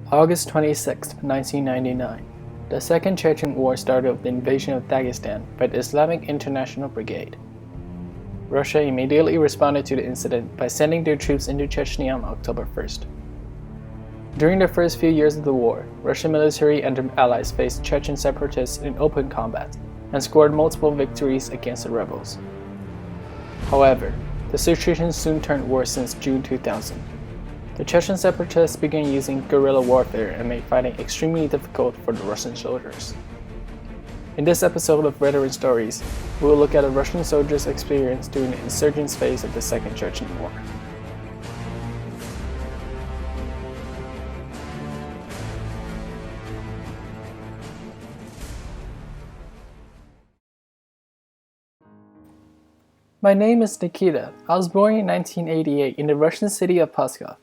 August 26, 1999. The Second Chechen War started with the invasion of Dagestan by the Islamic International Brigade. Russia immediately responded to the incident by sending their troops into Chechnya on October 1st. During the first few years of the war, Russian military and their allies faced Chechen separatists in open combat and scored multiple victories against the rebels. However, the situation soon turned worse since June 2000. The Chechen separatists began using guerrilla warfare and made fighting extremely difficult for the Russian soldiers. In this episode of Veteran Stories, we will look at a Russian soldier's experience during the insurgents phase of the Second Chechen War. My name is Nikita. I was born in 1988 in the Russian city of Pskov.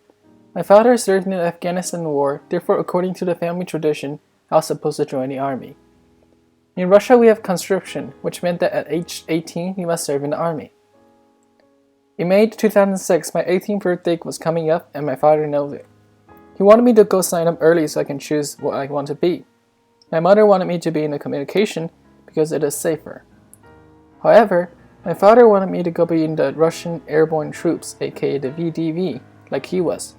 My father served in the Afghanistan War, therefore according to the family tradition, I was supposed to join the army. In Russia we have conscription, which meant that at age 18 you must serve in the army. In May 2006, my 18th birthday was coming up and my father knows it. He wanted me to go sign up early so I can choose what I want to be. My mother wanted me to be in the communication because it is safer. However, my father wanted me to go be in the Russian Airborne Troops, aka the VDV, like he was.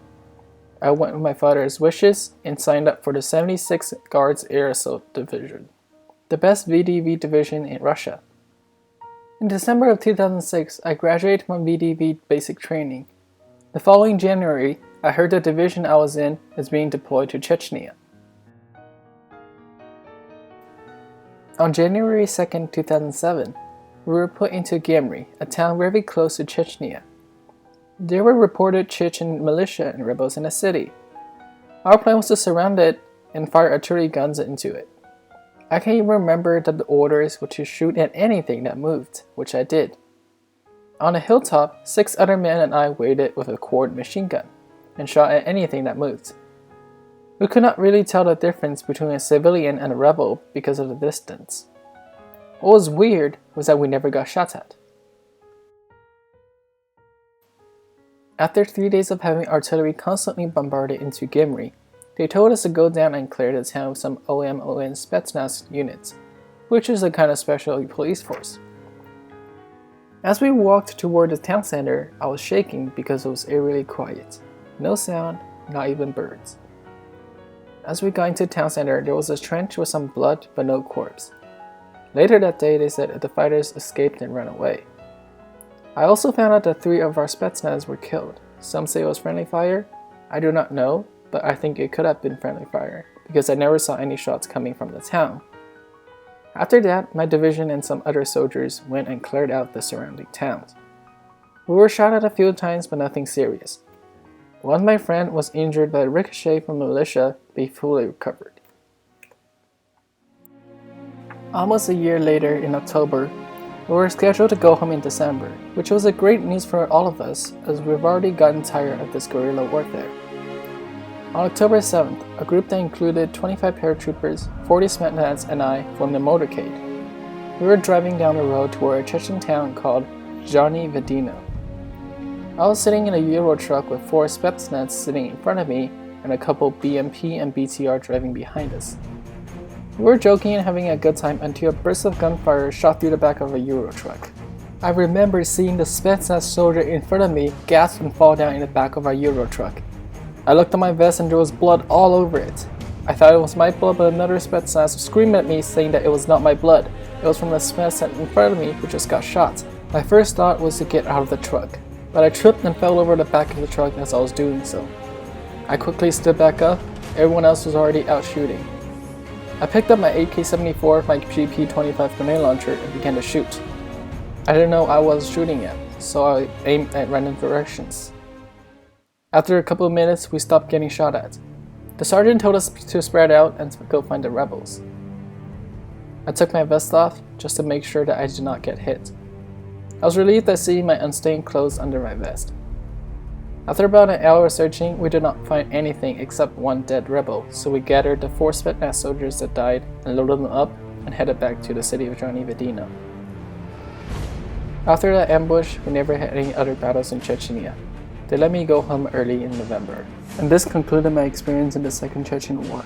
I went with my father's wishes and signed up for the 76th Guards Air Assault Division, the best VDV division in Russia. In December of 2006, I graduated from VDV basic training. The following January, I heard the division I was in is being deployed to Chechnya. On January 2, 2007, we were put into Gyumri, a town very close to Chechnya. There were reported Chechen militia and rebels in the city. Our plan was to surround it and fire artillery guns into it. I can even remember that the orders were to shoot at anything that moved, which I did. On a hilltop, 6 other men and I waited with a quad machine gun and shot at anything that moved. We could not really tell the difference between a civilian and a rebel because of the distance. What was weird was that we never got shot at. After 3 days of having artillery constantly bombarded into Gyumri, they told us to go down and clear the town with some OMON Spetsnaz units, which is a kind of special police force. As we walked toward the town center, I was shaking because it was eerily quiet. No sound, not even birds. As we got into the town center, there was a trench with some blood but no corpse. Later that day, they said the fighters escaped and ran away. I also found out that 3 of our Spetsnaz were killed. Some say it was friendly fire. I do not know, but I think it could have been friendly fire, because I never saw any shots coming from the town. After that, my division and some other soldiers went and cleared out the surrounding towns. We were shot at a few times, but nothing serious. One of my friends was injured by a ricochet from the militia, but he fully recovered. Almost a year later, in October, we were scheduled to go home in December, which was a great news for all of us as we've already gotten tired of this guerrilla warfare. On October 7th, a group that included 25 paratroopers, 40 Spetsnaz, and I formed a motorcade. We were driving down the road toward a Chechen town called Zharny Vedino. I was sitting in a Euro truck with 4 Spetsnaz sitting in front of me and a couple BMP and BTR driving behind us. We were joking and having a good time until a burst of gunfire shot through the back of a Euro truck. I remember seeing the Spetsnaz soldier in front of me gasp and fall down in the back of our Euro truck. I looked at my vest and there was blood all over it. I thought it was my blood, but another Spetsnaz screamed at me saying that it was not my blood. It was from the Spetsnaz in front of me who just got shot. My first thought was to get out of the truck, but I tripped and fell over the back of the truck as I was doing so. I quickly stood back up. Everyone else was already out shooting. I picked up my AK-74, my GP-25 grenade launcher, and began to shoot. I didn't know I was shooting yet, so I aimed at random directions. After a couple of minutes, we stopped getting shot at. The sergeant told us to spread out and go find the rebels. I took my vest off just to make sure that I did not get hit. I was relieved at seeing my unstained clothes under my vest. After about an hour of searching, we did not find anything except 1 dead rebel, so we gathered the 4 Spetsnaz soldiers that died and loaded them up and headed back to the city of Zharny Vedino. After that ambush, we never had any other battles in Chechnya. They let me go home early in November. And this concluded my experience in the Second Chechen War.